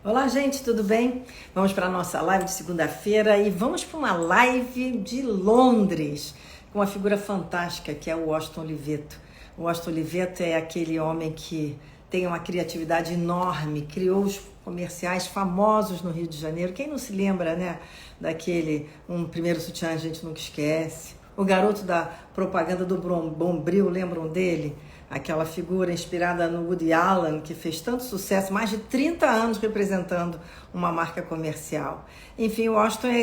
Olá, gente, tudo bem? Vamos para a nossa live de segunda-feira e vamos para uma live de Londres com uma figura fantástica que é o Washington Oliveto. O Washington Oliveto é aquele homem que tem uma criatividade enorme, criou os comerciais famosos no Rio de Janeiro. Quem não se lembra, né, daquele Um Primeiro Sutiã a gente nunca esquece. O garoto da propaganda do Bombril, lembram dele? Aquela figura inspirada no Woody Allen, que fez tanto sucesso, mais de 30 anos representando uma marca comercial. Enfim, o Washington é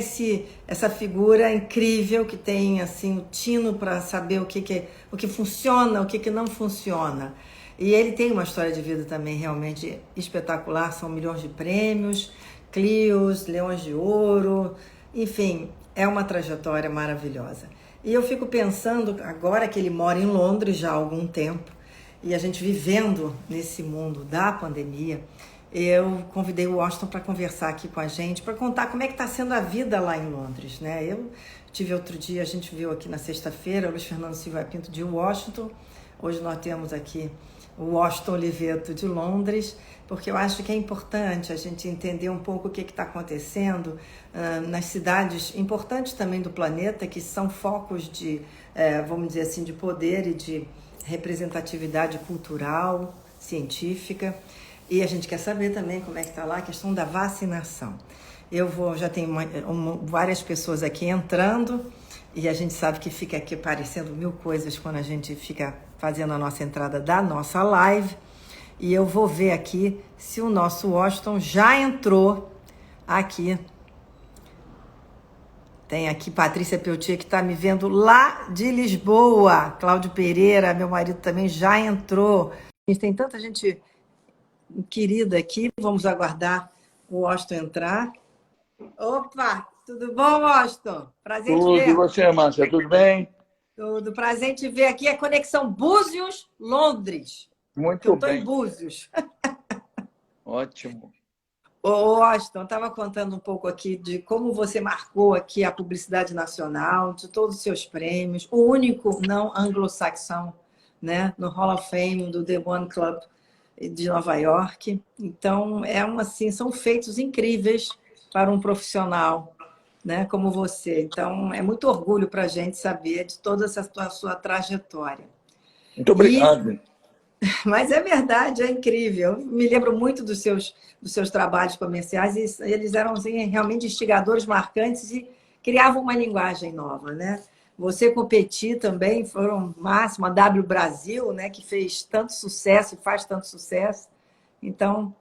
essa figura incrível que tem assim o tino para saber o que funciona, o que não funciona. E ele tem uma história de vida também realmente espetacular, são milhões de prêmios, Clios, Leões de Ouro, enfim, é uma trajetória maravilhosa. E eu fico pensando, agora que ele mora em Londres já há algum tempo, e a gente vivendo nesse mundo da pandemia, eu convidei o Washington para conversar aqui com a gente, para contar como é que está sendo a vida lá em Londres, né? Eu tive outro dia, a gente viu aqui na sexta-feira, o Luiz Fernando Silva Pinto de Washington. Hoje nós temos aqui o Washington Oliveto de Londres, porque eu acho que é importante a gente entender um pouco o que está acontecendo nas cidades importantes também do planeta, que são focos de, vamos dizer assim, de poder e de representatividade cultural, científica. E a gente quer saber também como é que está lá a questão da vacinação. Já tenho várias pessoas aqui entrando, e a gente sabe que fica aqui aparecendo mil coisas quando a gente fica fazendo a nossa entrada da nossa live. E eu vou ver aqui se o nosso Washington já entrou aqui. Tem aqui Patrícia Peltier, que está me vendo lá de Lisboa. Cláudio Pereira, meu marido, também já entrou. Tem tanta gente querida aqui. Vamos aguardar o Washington entrar. Opa, tudo bom, Washington? Prazer em te Tudo, e ver. você, Márcia, tudo bem? Tudo. Prazer em te ver aqui. É Conexão Búzios-Londres. Que eu Muito estou em bem, Búzios. ótimo. Ô, Washington, estava contando um pouco aqui de como você marcou aqui a publicidade nacional, de todos os seus prêmios, o único não anglo-saxão, né, no Hall of Fame do The One Club de Nova York. Então, assim, são feitos incríveis para um profissional, né, como você. Então, é muito orgulho para a gente saber de toda essa sua trajetória. Muito E obrigado. Mas é verdade, é incrível. Eu me lembro muito dos seus trabalhos comerciais e eles eram assim, realmente instigadores marcantes e criavam uma linguagem nova, né? Você com o Petit também foram máximo, a W Brasil, né, que fez tanto sucesso e faz tanto sucesso. Então,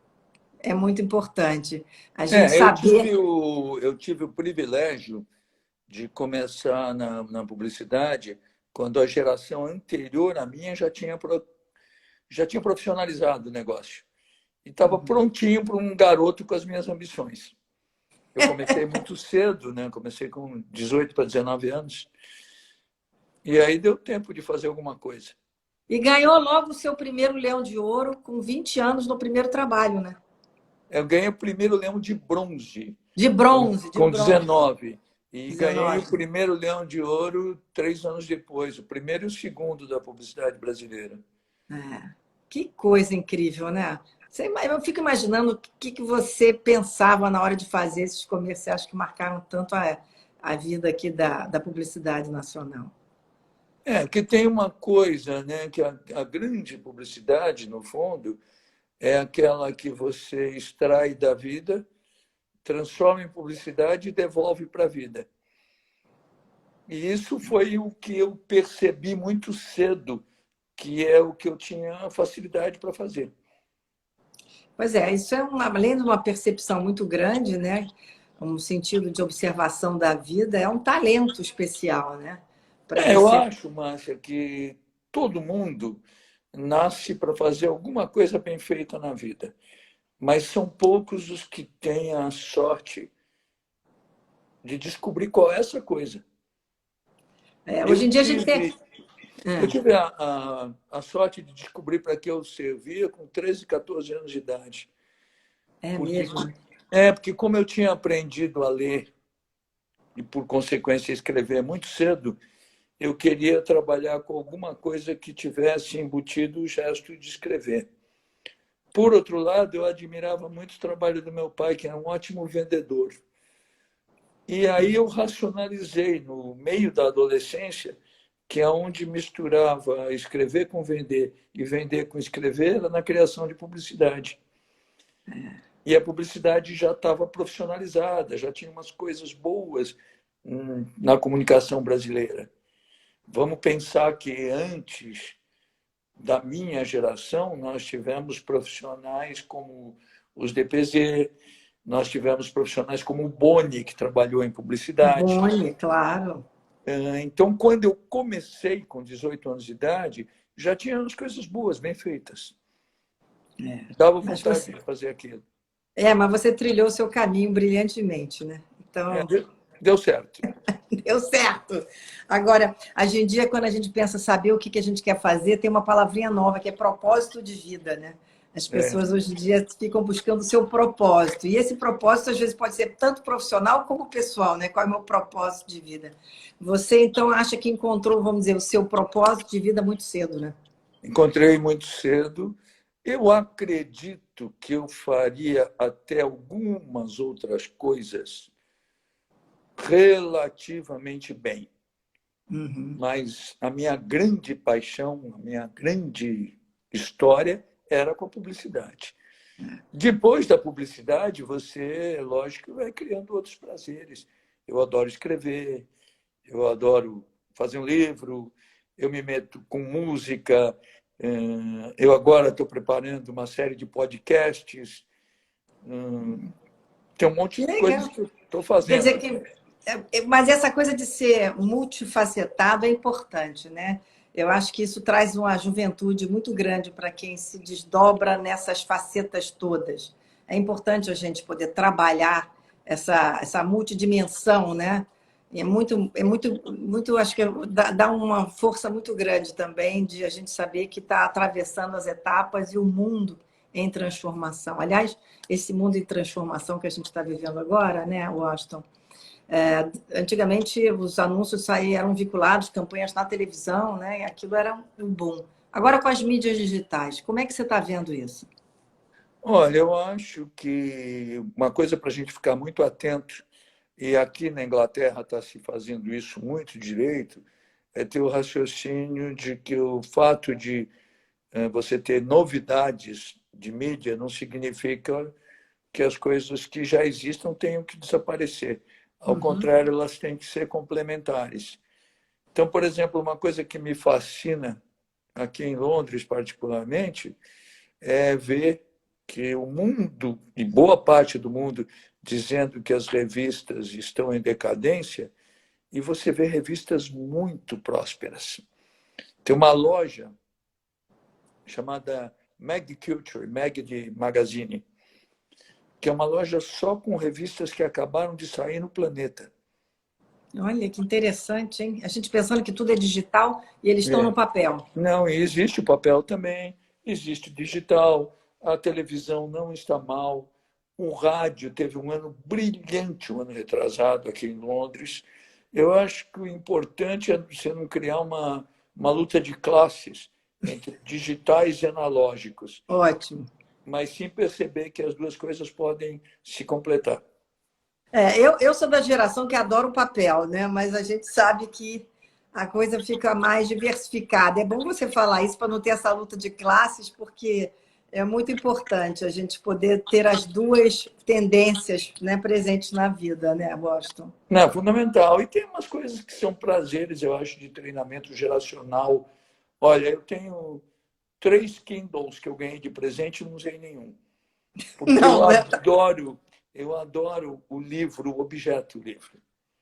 é muito importante a gente É, saber. eu tive o privilégio de começar na publicidade quando a geração anterior à minha já tinha profissionalizado o negócio. E estava prontinho para um garoto com as minhas ambições. Eu comecei muito cedo, né? Comecei com 18 para 19 anos, e aí deu tempo de fazer alguma coisa. E ganhou logo o seu primeiro Leão de Ouro com 20 anos no primeiro trabalho, né? Eu ganhei o primeiro leão de bronze De bronze, de com bronze. 19 e ganhei o 19. primeiro leão de ouro 3 anos depois, o primeiro e o segundo da publicidade brasileira. É. Que coisa incrível, né? Eu fico imaginando o que você pensava na hora de fazer esses comerciais que marcaram tanto a vida aqui da publicidade nacional. É, que tem uma coisa, né, que a grande publicidade, no fundo, é aquela que você extrai da vida, transforma em publicidade e devolve para a vida. E isso foi o que eu percebi muito cedo, que é o que eu tinha facilidade para fazer. Pois é, isso é além de uma percepção muito grande, né? Um sentido de observação da vida, é um talento especial, né? Para É, eu você. acho, Márcia, que todo mundo nasce para fazer alguma coisa bem feita na vida, mas são poucos os que têm a sorte de descobrir qual é essa coisa. Eu Hoje em dia a gente tem. tive, eu tive a sorte de descobrir para que eu servia com 13, 14 anos de idade. É Porque, mesmo. porque como eu tinha aprendido a ler e, por consequência, escrever muito cedo, eu queria trabalhar com alguma coisa que tivesse embutido o gesto de escrever. Por outro lado, eu admirava muito o trabalho do meu pai, que era um ótimo vendedor. E aí eu racionalizei no meio da adolescência, que é onde misturava escrever com vender e vender com escrever, era na criação de publicidade. E a publicidade já estava profissionalizada, já tinha umas coisas boas na comunicação brasileira. Vamos pensar que antes da minha geração, nós tivemos profissionais como os DPZ, nós tivemos profissionais como o Boni, que trabalhou em publicidade. Boni, claro. Então, quando eu comecei com 18 anos de idade, já tinha as coisas boas, bem feitas. Dava vontade de fazer aquilo. Mas você trilhou o seu caminho brilhantemente, né? Então, deu certo. Deu certo. Agora, hoje em dia, quando a gente pensa saber o que a gente quer fazer, tem uma palavrinha nova que é propósito de vida, né? As pessoas hoje em dia ficam buscando o seu propósito. E esse propósito, às vezes, pode ser tanto profissional como pessoal, né? Qual é o meu propósito de vida? Você, então, acha que encontrou, vamos dizer, o seu propósito de vida muito cedo, né? Encontrei muito cedo. Eu acredito que eu faria até algumas outras coisas relativamente bem. Mas a minha grande paixão, a minha grande história era com a publicidade. Depois da publicidade, você, lógico, vai criando outros prazeres. Eu adoro escrever, eu adoro fazer um livro, eu me meto com música. Eu agora estou preparando uma série de podcasts. Tem um monte de coisas que eu estou fazendo. Quer dizer mas essa coisa de ser multifacetado é importante, né? Eu acho que isso traz uma juventude muito grande para quem se desdobra nessas facetas todas. É importante a gente poder trabalhar essa multidimensão, né? Acho que dá uma força muito grande também de a gente saber que está atravessando as etapas e o mundo em transformação. Aliás, esse mundo em transformação que a gente está vivendo agora, né, Washington? Antigamente os anúncios eram vinculados, campanhas na televisão, né? E aquilo era um boom. Agora com as mídias digitais, como é que você está vendo isso? Olha, eu acho que uma coisa para a gente ficar muito atento, e aqui na Inglaterra está se fazendo isso muito direito, é ter o raciocínio de que o fato de você ter novidades de mídia não significa que as coisas que já existam tenham que desaparecer. Ao contrário, elas têm que ser complementares. Então, por exemplo, uma coisa que me fascina aqui em Londres, particularmente, é ver que o mundo, e boa parte do mundo, dizendo que as revistas estão em decadência, e você vê revistas muito prósperas. Tem uma loja chamada Mag Culture, Mag de Magazine, que é uma loja só com revistas que acabaram de sair no planeta. Olha, que interessante, hein? A gente pensando que tudo é digital e eles estão no papel. Não, e existe o papel também, existe o digital, a televisão não está mal, o rádio teve um ano brilhante, um ano retrasado aqui em Londres. Eu acho que o importante é você não criar uma luta de classes entre digitais e analógicos. Ótimo. Mas sim perceber que as duas coisas podem se completar. Eu sou da geração que adora o papel, né? Mas a gente sabe que a coisa fica mais diversificada. É bom você falar isso para não ter essa luta de classes, porque é muito importante a gente poder ter as duas tendências, né, presentes na vida, né, Washington? Não, é fundamental. E tem umas coisas que são prazeres, eu acho, de treinamento geracional. Olha, eu tenho 3 Kindles que eu ganhei de presente e não usei nenhum. Porque eu adoro o livro, o objeto livre.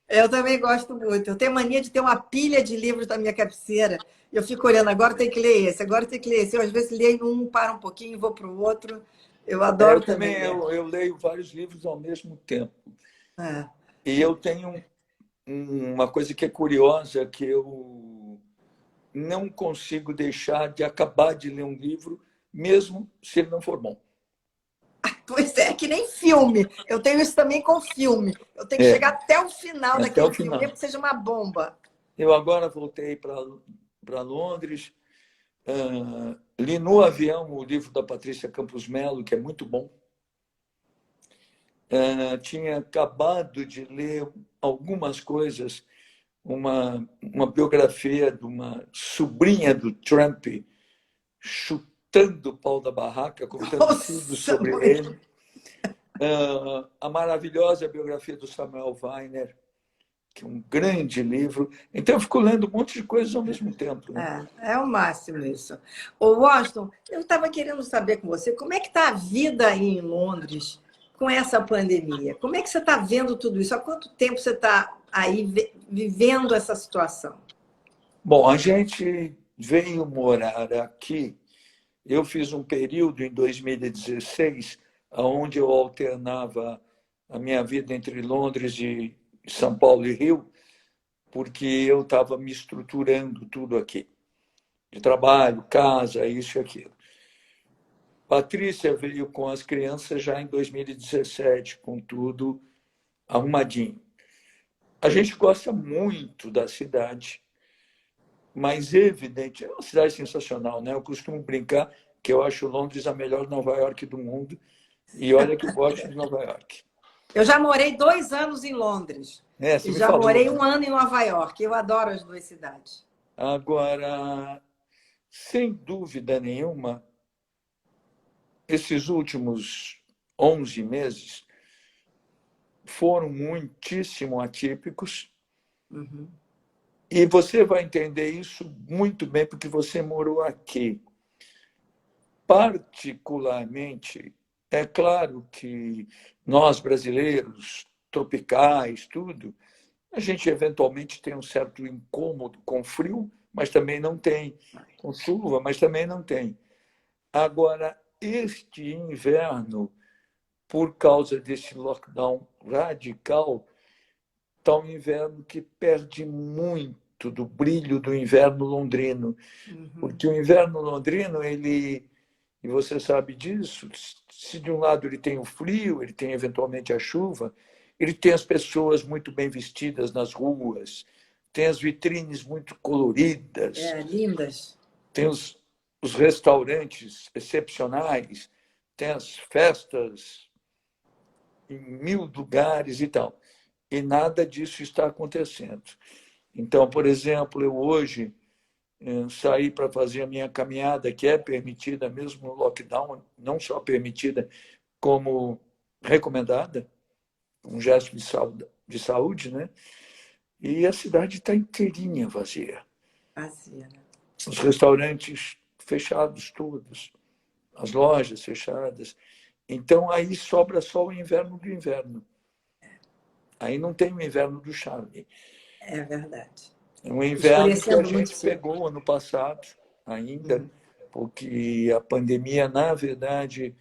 Eu também gosto muito. Eu tenho mania de ter uma pilha de livros na minha cabeceira. Eu fico olhando, agora tem que ler esse, agora tem que ler esse. Eu, às vezes, leio um, paro um pouquinho e vou para o outro. Eu adoro também. Eu leio vários livros ao mesmo tempo. E eu tenho uma coisa que é curiosa, que eu não consigo deixar de acabar de ler um livro, mesmo se ele não for bom. Pois é, que nem filme. Eu tenho isso também com filme. Eu tenho que chegar até o final daquele filme, mesmo que seja uma bomba. Eu agora voltei para Londres, Li no avião o livro da Patrícia Campos Melo, que é muito bom. Tinha acabado de ler algumas coisas, uma biografia de uma sobrinha do Trump, chutando o pau da barraca, contando tudo Nossa, sobre ele. A maravilhosa biografia do Samuel Weiner, que é um grande livro. Então, eu fico lendo um monte de coisas ao mesmo tempo. Né? é o máximo isso. Ô, Washington, eu estava querendo saber com você, como é que está a vida aí em Londres com essa pandemia? Como é que você está vendo tudo isso? Há quanto tempo você está aí vivendo essa situação? Bom, a gente veio morar aqui. Eu fiz um período em 2016, onde eu alternava a minha vida entre Londres e São Paulo e Rio, porque eu estava me estruturando tudo aqui, de trabalho, casa, isso e aquilo. Patrícia veio com as crianças já em 2017, com tudo arrumadinho. A gente gosta muito da cidade, mas evidente, é uma cidade sensacional, né? Eu costumo brincar que eu acho Londres a melhor Nova York do mundo, e olha que eu gosto de Nova York. Eu já morei 2 anos em Londres Você e me já falou, morei né? 1 ano em Nova York. Eu adoro as duas cidades. Agora, sem dúvida nenhuma, esses últimos 11 meses foram muitíssimo atípicos. Uhum. E você vai entender isso muito bem porque você morou aqui. Particularmente, é claro que nós brasileiros, tropicais, tudo, a gente eventualmente tem um certo incômodo com frio, mas também não tem, com chuva, mas também não tem. Agora, este inverno, por causa desse lockdown radical, está um inverno que perde muito do brilho do inverno londrino, Uhum. porque o inverno londrino, ele, e você sabe disso, se de um lado ele tem o frio, ele tem eventualmente a chuva, ele tem as pessoas muito bem vestidas nas ruas, tem as vitrines muito coloridas, Lindas. tem os restaurantes excepcionais, tem as festas em 1000 lugares e tal. E nada disso está acontecendo. Então, por exemplo, eu hoje saí para fazer a minha caminhada, que é permitida mesmo no lockdown, não só permitida, como recomendada, um gesto de saúde, né? E a cidade está inteirinha vazia. Vazia, né? Os restaurantes fechados todos, as lojas fechadas. Então, aí sobra só o inverno do inverno. Aí não tem o inverno do charme. É verdade. É um inverno que a Escurecendo muito gente cedo. pegou ano passado ainda, Uhum. porque a pandemia, na verdade,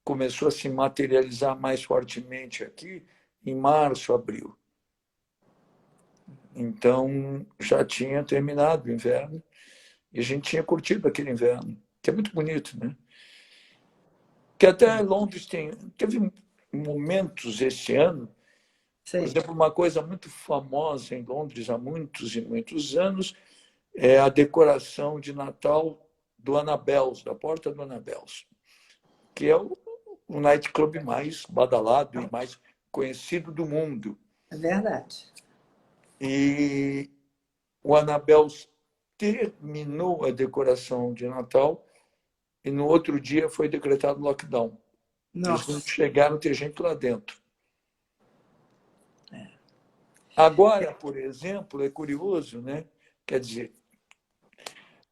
começou a se materializar mais fortemente aqui em março, abril. Então, já tinha terminado o inverno e a gente tinha curtido aquele inverno, que é muito bonito, né? Que até Londres teve momentos esse ano, por Sei. exemplo, uma coisa muito famosa em Londres há muitos e muitos anos é a decoração de Natal do Annabel's, da porta do Annabel's, que é o nightclub mais badalado e mais conhecido do mundo. É verdade. E o Annabel's terminou a decoração de Natal e no outro dia foi decretado lockdown. Eles não Nossa. chegaram a ter gente lá dentro. Agora, por exemplo, é curioso, né? Quer dizer,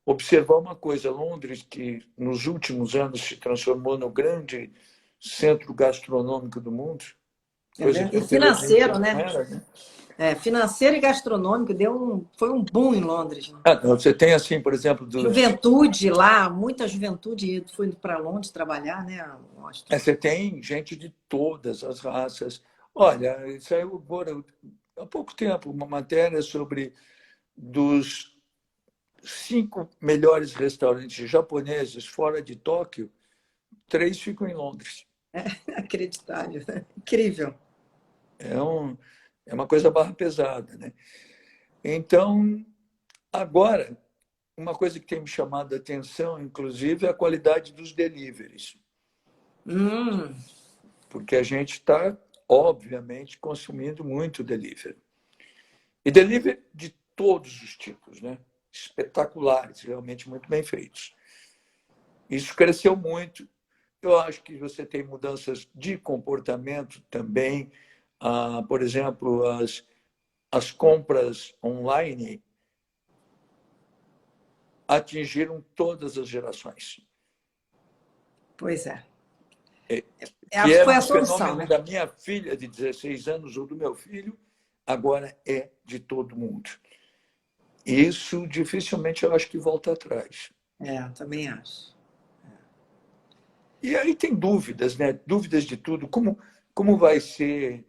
observar uma coisa, Londres, que nos últimos anos se transformou no grande centro gastronômico do mundo, É coisa que verdade. E anteriormente financeiro, não né? era, né? Financeiro e gastronômico foi um boom em Londres. Né? Você tem, assim, por exemplo, Juventude lá, muita juventude foi para Londres trabalhar, né? Mostra. você tem gente de todas as raças. Olha, saiu agora, há pouco tempo, uma matéria sobre dos 5 melhores restaurantes japoneses fora de Tóquio, 3 ficam em Londres. Inacreditável. Incrível. É, é uma coisa barra pesada, né? Então, agora, uma coisa que tem me chamado a atenção, inclusive, é a qualidade dos deliveries. Hum, Porque a gente está, obviamente, consumindo muito delivery. E delivery de todos os tipos, né? Espetaculares, realmente muito bem feitos. Isso cresceu muito. Eu acho que você tem mudanças de comportamento também. Por exemplo, as compras online atingiram todas as gerações. pois é. Que era Foi a um solução, fenômeno né? da minha filha de 16 anos ou do meu filho, agora é de todo mundo. Isso dificilmente eu acho que volta atrás. Também acho. E aí tem dúvidas, né? Dúvidas de tudo. Como vai ser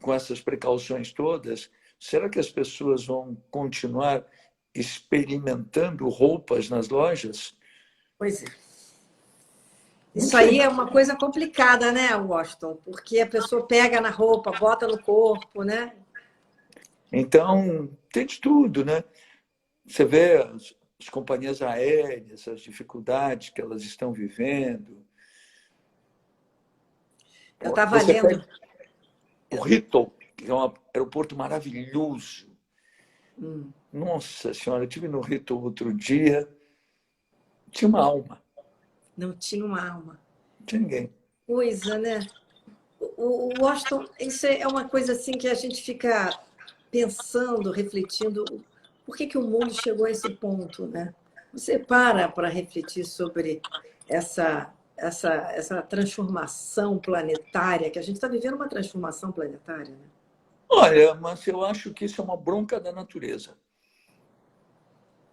com essas precauções todas? Será que as pessoas vão continuar experimentando roupas nas lojas? Pois é. Não Isso sei. aí é uma coisa complicada, né, Washington? Porque a pessoa pega na roupa, bota no corpo, né? Então, tem de tudo, né? Você vê as companhias aéreas, as dificuldades que elas estão vivendo. Eu estava Você lendo. pega o Heathrow, que é um aeroporto maravilhoso. Hum, Nossa Senhora, eu estive no Heathrow outro dia, tinha uma alma, não tinha uma alma. não tinha ninguém. Coisa, né? O Washington, isso é uma coisa assim que a gente fica pensando, refletindo, por que que o mundo chegou a esse ponto, né? Você para refletir sobre essa transformação planetária, que a gente está vivendo uma transformação planetária, né? Olha, mas eu acho que isso é uma bronca da natureza.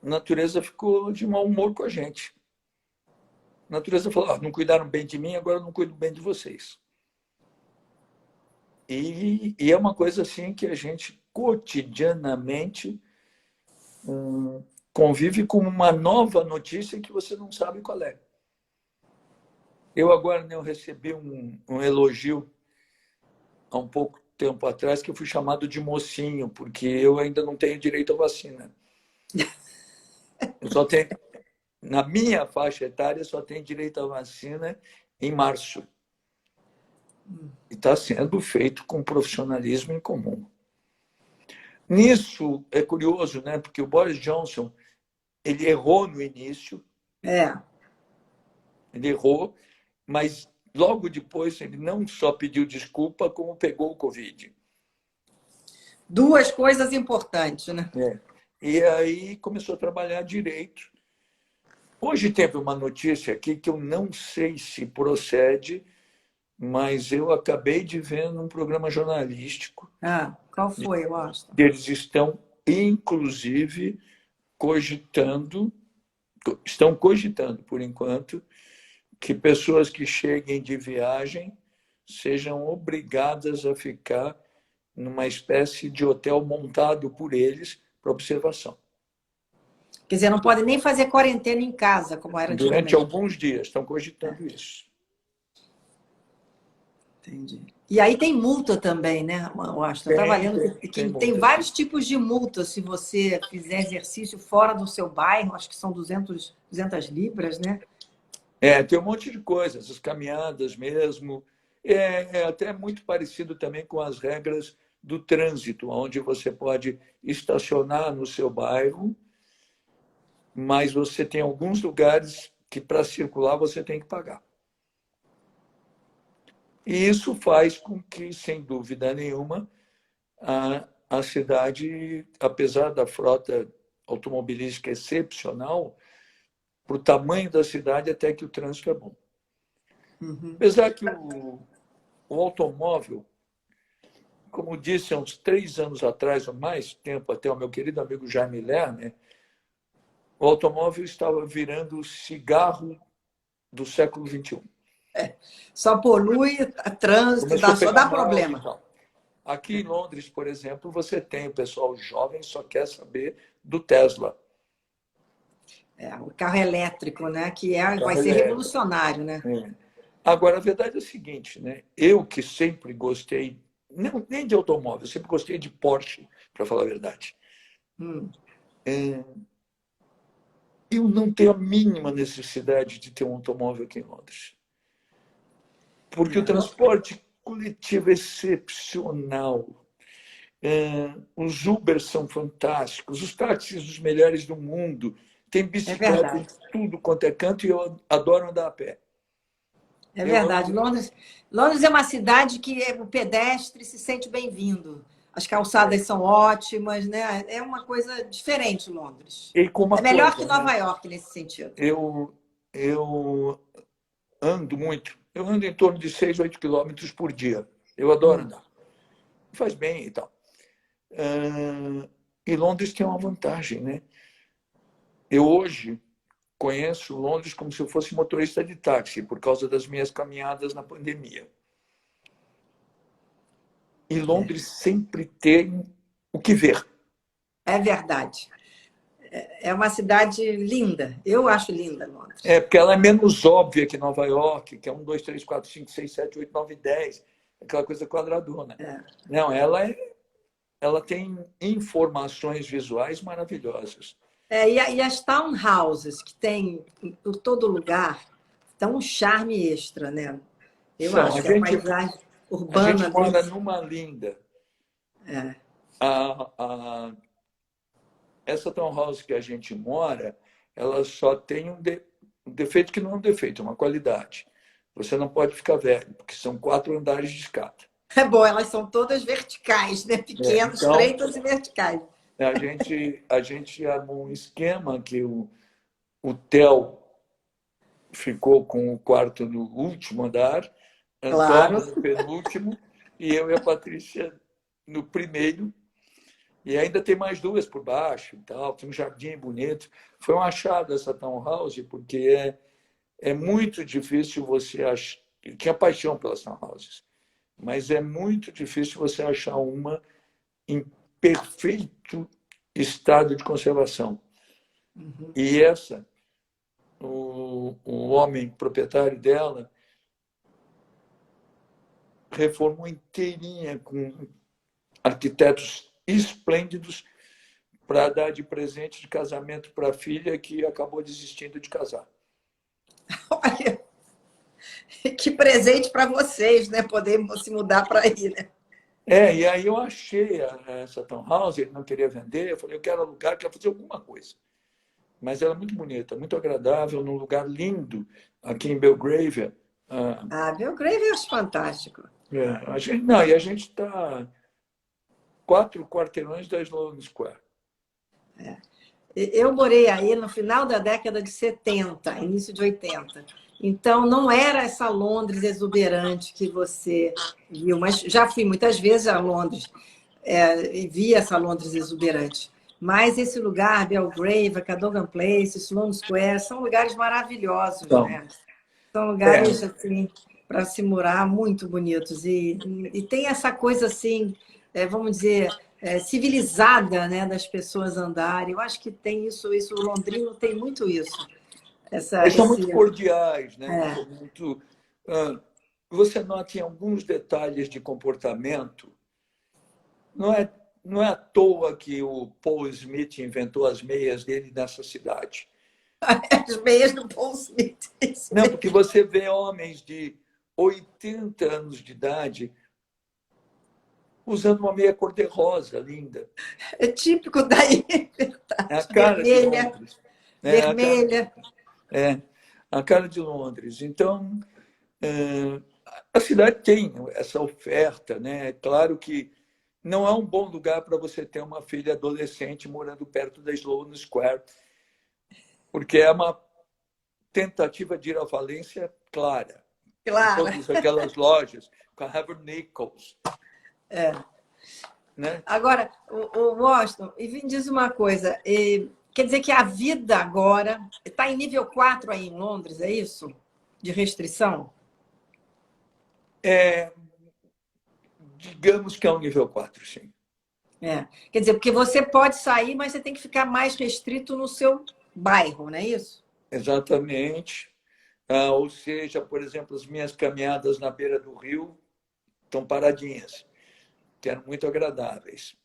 A natureza ficou de mau humor com a gente. A natureza falou: não cuidaram bem de mim, agora eu não cuido bem de vocês. E é uma coisa assim que a gente cotidianamente convive com uma nova notícia que você não sabe qual é. Eu agora, né, eu recebi um elogio há um pouco tempo atrás que eu fui chamado de mocinho, porque eu ainda não tenho direito à vacina. Eu só tenho, na minha faixa etária, só tenho direito à vacina em março. E está sendo feito com profissionalismo em comum. Nisso é curioso, né? Porque o Boris Johnson ele errou no início, É, ele errou, mas logo depois ele não só pediu desculpa, como pegou o Covid. duas coisas importantes, né? É. E aí começou a trabalhar direito. Hoje teve uma notícia aqui que eu não sei se procede, mas eu acabei de ver num programa jornalístico Qual foi, Washington? que eles estão, inclusive, cogitando, estão cogitando, por enquanto, que pessoas que cheguem de viagem sejam obrigadas a ficar numa espécie de hotel montado por eles para observação. Quer dizer, não pode nem fazer quarentena em casa, como era Durante antigamente. alguns dias, estão cogitando isso. Entendi. E aí tem multa também, né, Washington? Eu estava lendo Tem que tem multa. vários tipos de multa se você fizer exercício fora do seu bairro, acho que são 200 libras, né? Tem um monte de coisas, as caminhadas mesmo. É até muito parecido também com as regras do trânsito, onde você pode estacionar no seu bairro, mas você tem alguns lugares que para circular você tem que pagar. E isso faz com que, sem dúvida nenhuma, a cidade, apesar da frota automobilística excepcional, para o tamanho da cidade, até que o trânsito é bom. Uhum. Apesar que o automóvel, como disse há uns 3 anos atrás, ou mais tempo, até o meu querido amigo Jaime Lerner, o automóvel estava virando o cigarro do século XXI. Só polui, trânsito, Começou a só pegar dá mal e problema. tal. Aqui em Londres, por exemplo, você tem o pessoal jovem só quer saber do Tesla. O carro elétrico, né? Vai Carro ser elétrico. revolucionário, né? Agora, a verdade é a seguinte, né? Eu que sempre gostei, não, nem de automóvel, eu sempre gostei de Porsche, para falar a verdade. Hum. eu não tenho a mínima necessidade de ter um automóvel aqui em Londres. Porque o transporte coletivo é excepcional. Os Ubers são fantásticos, os táxis os melhores do mundo. Tem É bicicleta em verdade. tudo quanto é canto e eu adoro andar a pé. É Eu verdade. ando, Londres é uma cidade que o pedestre se sente bem-vindo. As calçadas são ótimas, né? É uma coisa diferente, Londres. e com É uma melhor que coisa, Nova né? York nesse sentido. Eu ando muito. Eu ando em torno de 6, 8 quilômetros por dia. Eu adoro andar. Faz bem e tal. E Londres tem uma vantagem, né? Eu hoje conheço Londres como se eu fosse motorista de táxi, por causa das minhas caminhadas na pandemia. E Londres sempre tem o que ver. É verdade. É uma cidade linda. Eu acho linda, Londres. É, porque ela é menos óbvia que Nova York, que é 1, 2, 3, 4, 5, 6, 7, 8, 9, 10. Aquela coisa quadradona. Não, ela tem informações visuais maravilhosas. E as townhouses que tem por todo lugar dão um charme extra, né? Eu São, acho que a paisagem a gente urbana mora deles numa linda. é, Essa townhouse que a gente mora, ela só tem um defeito que não é um defeito, é uma qualidade. Você não pode ficar velho, porque são 4 andares de escada. é bom, elas são todas verticais, né? Pequenas, Então, estreitas e verticais. a gente armou um esquema que o Theo ficou com o quarto no último andar, Claro. Antônio no penúltimo, e eu e a Patrícia no primeiro. E ainda tem mais 2 por baixo, e tal, tem um jardim bonito. Foi um achado essa townhouse, porque é muito difícil você achar. Eu tinha paixão pelas townhouses, mas é muito difícil você achar uma em perfeito estado de conservação. E essa, o homem proprietário dela, reformou inteirinha com arquitetos esplêndidos para dar de presente de casamento para a filha que acabou desistindo de casar. Olha, que presente para vocês, né? Poder se mudar para aí, né? E aí eu achei essa townhouse, ele não queria vender, eu falei, eu quero alugar, quero fazer alguma coisa. Mas ela é muito bonita, muito agradável, num lugar lindo, aqui em Belgravia. Belgrave eu acho fantástico. A gente está 4 quarteirões da Sloane Square. Eu morei aí no final da década de 70, início de 80. Então, não era essa Londres exuberante que você viu, mas já fui muitas vezes a Londres e vi essa Londres exuberante. Mas esse lugar, Belgrave, Cadogan Place, Sloane Square, são lugares maravilhosos, Então, né? São é, lugares assim para se morar muito bonitos e tem essa coisa assim, vamos dizer, civilizada, né, das pessoas andarem. Eu acho que tem isso, o londrino tem muito isso. eles são Esse muito cordiais, né? é, São muito, você nota em alguns detalhes de comportamento. Não é, não é à toa que o Paul Smith inventou as meias dele nessa cidade. as meias do Paul Smith. Não, porque você vê homens de 80 anos de idade usando uma meia cor-de-rosa linda. É típico daí, É a verdade. cara de Vermelha, Londres. vermelha. É a cara de Londres. Então, a cidade tem essa oferta, né? É claro que não é um bom lugar para você ter uma filha adolescente morando perto da Sloane Square, porque é uma tentativa de ir à falência clara. Em Claro. todas aquelas lojas, com a Heather Nichols. Né? Agora, o Washington, e me diz uma coisa, quer dizer que a vida agora está em nível 4 aí em Londres, é isso? De restrição? Digamos que é um nível 4, sim. Quer dizer, porque você pode sair, mas você tem que ficar mais restrito no seu bairro, não é isso? Exatamente. Ou seja, por exemplo, as minhas caminhadas na beira do rio estão paradinhas, que eram muito agradáveis.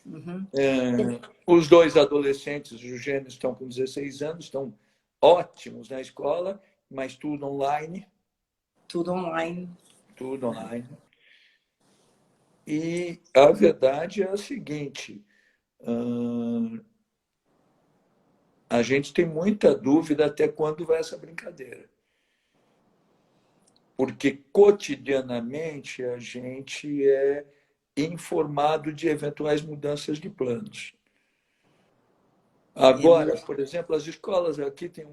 Uhum. Os dois adolescentes, os gêmeos, estão com 16 anos, estão ótimos na escola, mas tudo online. Tudo online. Tudo online. E a verdade é a seguinte: a gente tem muita dúvida até quando vai essa brincadeira. Porque cotidianamente a gente é informado de eventuais mudanças de planos. Agora, por exemplo, as escolas aqui têm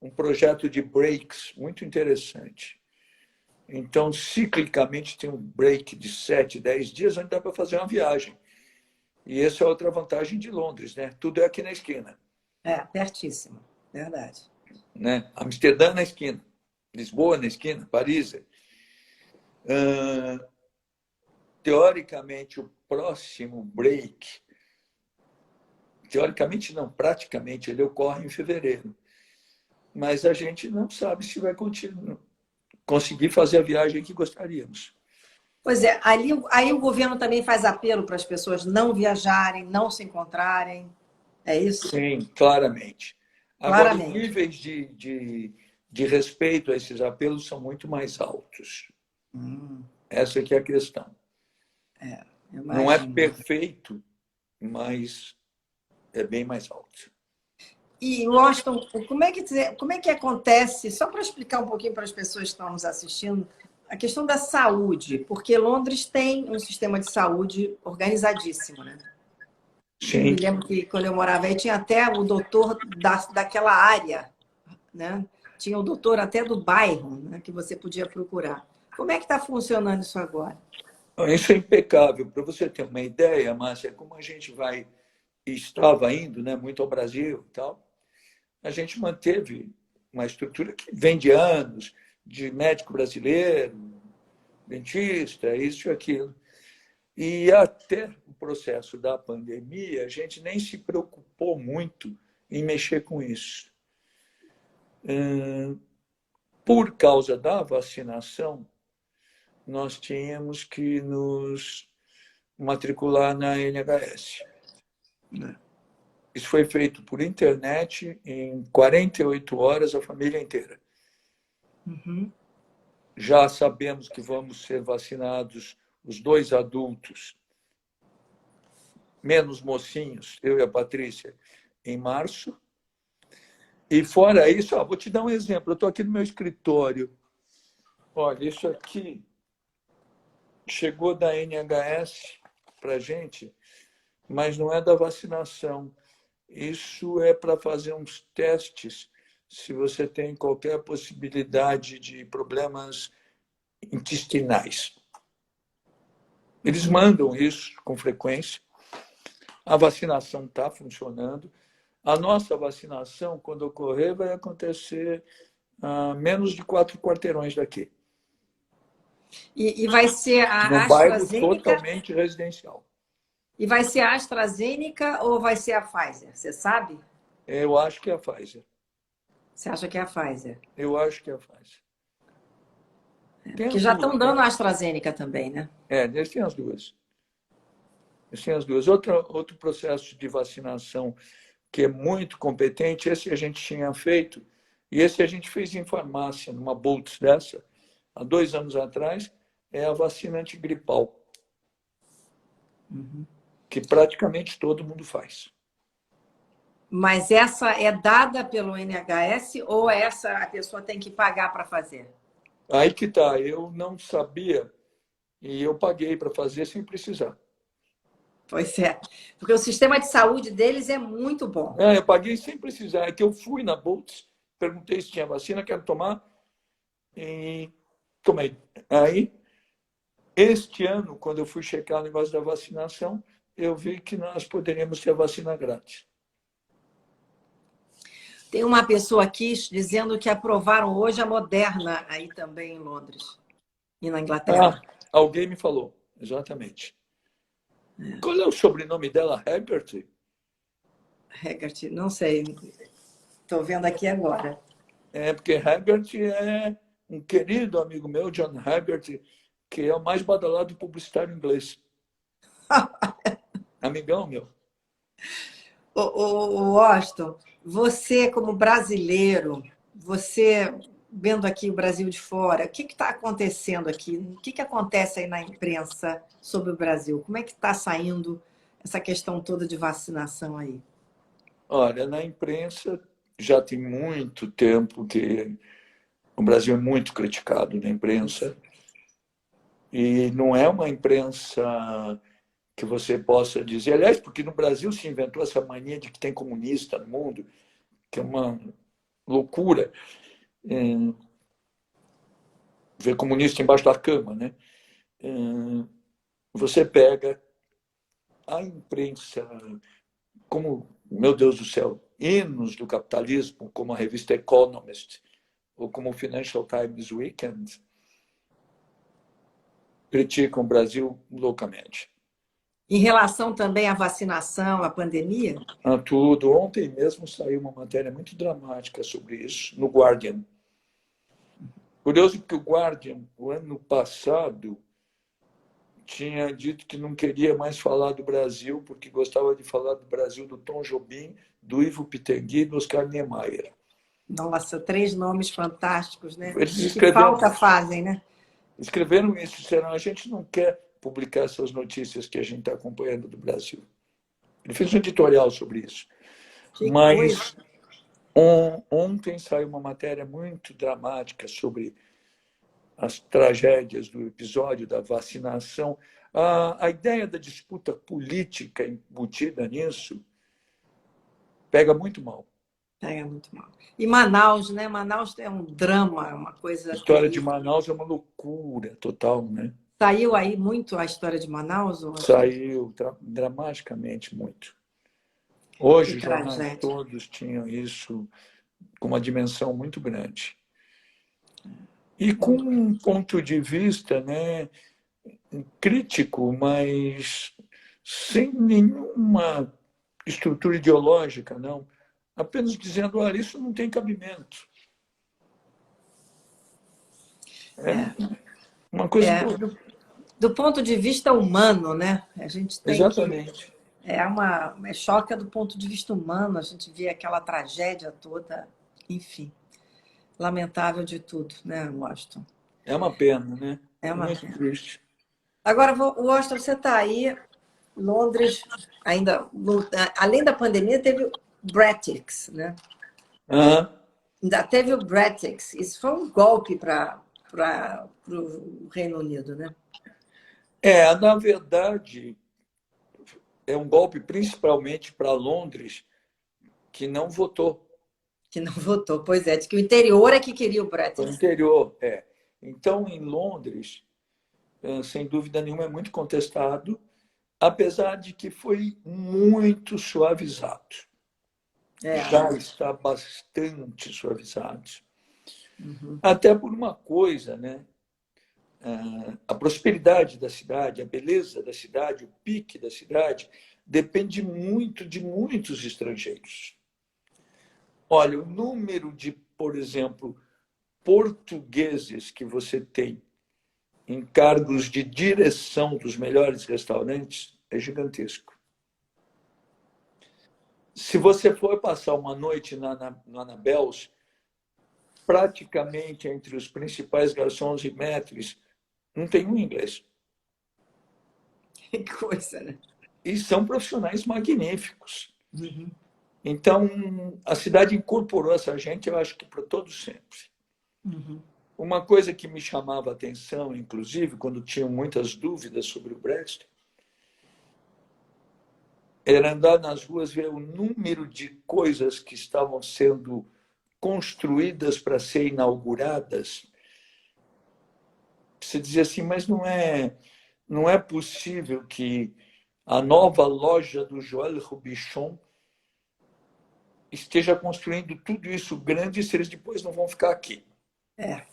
um projeto de breaks muito interessante. Então, ciclicamente, tem um break de 7, 10 dias, onde dá para fazer uma viagem. E essa é outra vantagem de Londres, né? Tudo é aqui na esquina. É, pertíssimo, verdade. Né? Amsterdã na esquina, Lisboa na esquina, Paris. Teoricamente, o próximo break, teoricamente não, praticamente, ele ocorre em fevereiro. Mas a gente não sabe se vai conseguir fazer a viagem que gostaríamos. Pois é, aí o governo também faz apelo para as pessoas não viajarem, não se encontrarem. É isso? Sim, claramente. Agora, os Claramente. níveis de respeito a esses apelos são muito mais altos. Essa que é a questão. Não é Imagino. perfeito, mas é bem mais alto. E, Washington, como é que acontece, só para explicar um pouquinho para as pessoas que estão nos assistindo, a questão da saúde, porque Londres tem um sistema de saúde organizadíssimo, né? Eu me Sim. lembro que quando eu morava aí tinha até o doutor daquela área, né? Tinha o doutor até do bairro, né? Que você podia procurar. Como é que está funcionando isso agora? Isso é impecável. Para você ter uma ideia, Márcia, como a gente estava indo, né, muito ao Brasil e tal, a gente manteve uma estrutura que vem de anos, de médico brasileiro, dentista, isso e aquilo. E até o processo da pandemia, a gente nem se preocupou muito em mexer com isso. Por causa da vacinação, nós tínhamos que nos matricular na NHS. Isso foi feito por internet, em 48 horas, a família inteira. Uhum. Já sabemos que vamos ser vacinados os dois adultos, menos mocinhos, eu e a Patrícia, em março. E fora isso, vou te dar um exemplo. Eu estou aqui no meu escritório. Olha, isso aqui chegou da NHS para a gente, mas não é da vacinação. Isso é para fazer uns testes se você tem qualquer possibilidade de problemas intestinais. Eles mandam isso com frequência. A vacinação está funcionando. A nossa vacinação, quando ocorrer, vai acontecer a menos de 4 quarteirões daqui. E vai ser Num a bairro AstraZeneca? totalmente residencial. E vai ser a AstraZeneca ou vai ser a Pfizer? Você sabe? Eu acho que é a Pfizer. Você acha que é a Pfizer? Eu acho que é a Pfizer. Tem Porque as já duas, estão dando né? a AstraZeneca também, né? Eles têm as duas. Eles têm as duas. Outro processo de vacinação que é muito competente, esse a gente tinha feito, e esse a gente fez em farmácia, numa Boltz dessa, há 2 anos atrás, é a vacina antigripal, que praticamente todo mundo faz. Mas essa é dada pelo NHS ou essa a pessoa tem que pagar para fazer? Aí que tá, eu não sabia e eu paguei para fazer sem precisar. Pois é, porque o sistema de saúde deles é muito bom. Eu paguei sem precisar. É que eu fui na Boltz, perguntei se tinha vacina, quero tomar, e tomei. Aí, este ano, quando eu fui checar o negócio da vacinação, eu vi que nós poderíamos ter vacina grátis. Tem uma pessoa aqui dizendo que aprovaram hoje a Moderna aí também em Londres e na Inglaterra. Alguém me falou, exatamente. Qual é o sobrenome dela? Hegarty? Hegart, não sei, estou vendo aqui agora. Porque Hegarty é um querido amigo meu, John Hegarty, que é o mais badalado publicitário inglês. Amigão meu. O Austin, você como brasileiro, você vendo aqui o Brasil de fora, o que está acontecendo aqui? O que acontece aí na imprensa sobre o Brasil? Como é que está saindo essa questão toda de vacinação aí? Olha, na imprensa já tem muito tempo que o Brasil é muito criticado na imprensa. E não é uma imprensa que você possa dizer, aliás, porque no Brasil se inventou essa mania de que tem comunista no mundo, que é uma loucura. Ver comunista embaixo da cama, né? Você pega a imprensa como, meu Deus do céu, hinos do capitalismo, como a revista Economist ou como o Financial Times Weekend, criticam o Brasil loucamente. Em relação também à vacinação, à pandemia? A tudo. Ontem mesmo saiu uma matéria muito dramática sobre isso no Guardian. Curioso que o Guardian, o ano passado, tinha dito que não queria mais falar do Brasil, porque gostava de falar do Brasil do Tom Jobim, do Ivo Pitangui e do Oscar Niemeyer. Nossa, 3 nomes fantásticos, né? Eles Que falta fazem, né? escreveram isso, disseram, a gente não quer publicar essas notícias que a gente está acompanhando do Brasil. Ele fez um editorial sobre isso. Que coisa. Mas ontem saiu uma matéria muito dramática sobre as tragédias do episódio da vacinação. A ideia da disputa política embutida nisso pega muito mal. Pega muito mal. E Manaus, né? Manaus é um drama, uma A coisa história de terrível. Manaus é uma loucura total, né? Saiu aí muito a história de Manaus, Austin? Saiu dramaticamente muito. Que Hoje, os jornais tragédia. todos tinham isso com uma dimensão muito grande. E com um ponto de vista, né, crítico, mas sem nenhuma estrutura ideológica, não. Apenas dizendo, olha, isso não tem cabimento. É uma coisa É, do ponto de vista humano, né? A gente tem que. exatamente. É choca do ponto de vista humano, a gente vê aquela tragédia toda, enfim, lamentável de tudo, né, Washington? É uma pena, né? É uma Muito pena. triste. Agora, Washington, você está aí, Londres, ainda, além da pandemia, teve o Brexit, né? Aham. Ainda teve o Brexit. Isso foi um golpe para o Reino Unido, né? Na verdade, é um golpe principalmente para Londres, que não votou. Que não votou. Pois é, diz que o interior é que queria o Foi o Brexit. interior, é. Então, em Londres, sem dúvida nenhuma, é muito contestado, apesar de que foi muito suavizado. Já está bastante suavizado. Uhum. Até por uma coisa, né? A prosperidade da cidade, a beleza da cidade, o pique da cidade, depende muito de muitos estrangeiros. Olha, o número de, por exemplo, portugueses que você tem em cargos de direção dos melhores restaurantes é gigantesco. Se você for passar uma noite no Anabel's, praticamente entre os principais garçons e maîtres, não tem um inglês. Que coisa, né? E são profissionais magníficos. Uhum. Então, a cidade incorporou essa gente, eu acho que para todo sempre. Uhum. Uma coisa que me chamava a atenção, inclusive, quando tinham muitas dúvidas sobre o Brexit, era andar nas ruas, ver o número de coisas que estavam sendo construídas para ser inauguradas. Você dizia assim, mas não é possível que a nova loja do Joël Robuchon esteja construindo tudo isso grande se eles depois não vão ficar aqui. É.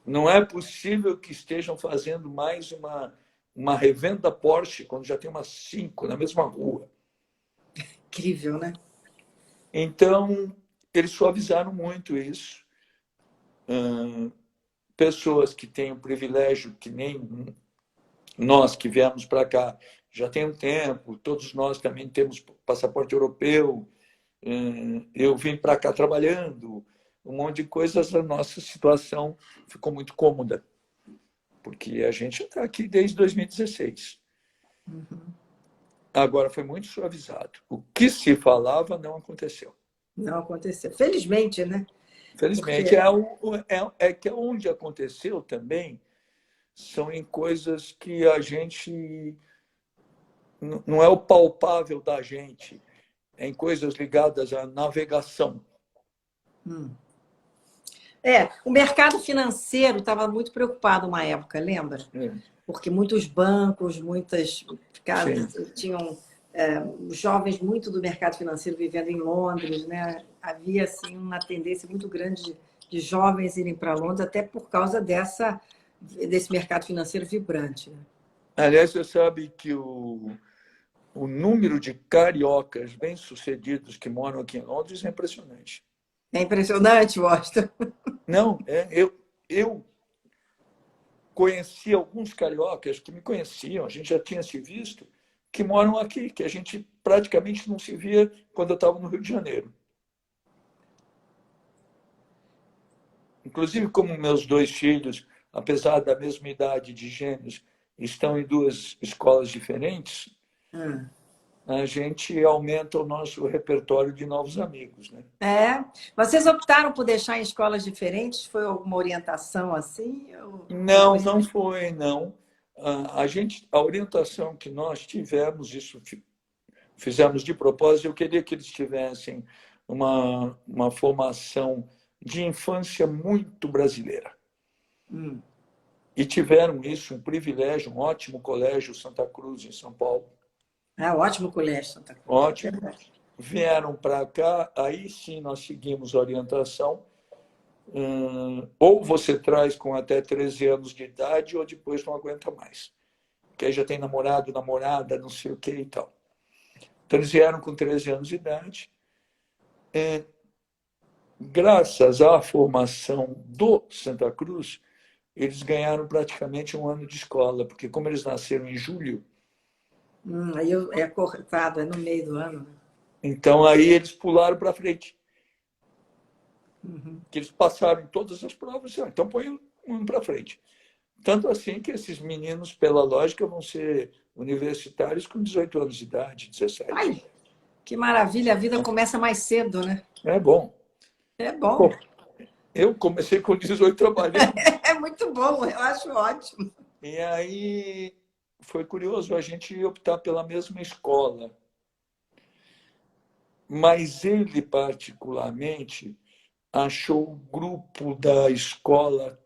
Não é possível que estejam fazendo mais uma revenda Porsche quando já tem umas 5 na mesma rua. Incrível, né? Então, eles suavizaram muito isso. Pessoas que têm o privilégio, que nem nós que viemos para cá, já tem um tempo, todos nós também temos passaporte europeu, eu vim para cá trabalhando, um monte de coisas, a nossa situação ficou muito cômoda, porque a gente está aqui desde 2016. Agora, foi muito suavizado. O que se falava não aconteceu. Não aconteceu. Felizmente, né? Felizmente. Que onde aconteceu também são em coisas que a gente não é o palpável da gente, é em coisas ligadas à navegação. O mercado financeiro estava muito preocupado uma época, lembra? Porque muitos bancos, muitas casas tinham jovens muito do mercado financeiro vivendo em Londres, né? Havia assim uma tendência muito grande de jovens irem para Londres, até por causa desse mercado financeiro vibrante. Né? Aliás, você sabe que o número de cariocas bem-sucedidos que moram aqui em Londres é impressionante. É impressionante, Washington. Não, eu conheci alguns cariocas que me conheciam, a gente já tinha se visto, que moram aqui, que a gente praticamente não se via quando eu estava no Rio de Janeiro. Inclusive, como meus 2 filhos, apesar da mesma idade de gêmeos, estão em 2 escolas diferentes, a gente aumenta o nosso repertório de novos amigos. Né? Vocês optaram por deixar em escolas diferentes? Foi alguma orientação assim? Não foi, não. A orientação que nós tivemos, isso fizemos de propósito, eu queria que eles tivessem uma formação de infância muito brasileira. E tiveram isso, um privilégio, um ótimo colégio Santa Cruz, em São Paulo. Ótimo colégio Santa Cruz. Ótimo. Vieram para cá, aí sim nós seguimos a orientação. Ou você traz com até 13 anos de idade, ou depois não aguenta mais. Porque aí já tem namorado, namorada, não sei o que e tal. Então, eles vieram com 13 anos de idade. Graças à formação do Santa Cruz, eles ganharam praticamente 1 ano de escola, porque como eles nasceram em julho... Aí é cortado, é no meio do ano. Né? Então, aí eles pularam para frente. Que eles passaram em todas as provas, então põe 1 ano para frente. Tanto assim que esses meninos, pela lógica, vão ser universitários com 18 anos de idade, 17. Ai, que maravilha, a vida começa mais cedo, né? É bom. É bom. Eu comecei com 18 trabalhando. É muito bom, eu acho ótimo. E aí foi curioso a gente optar pela mesma escola. Mas ele, particularmente, achou o grupo da escola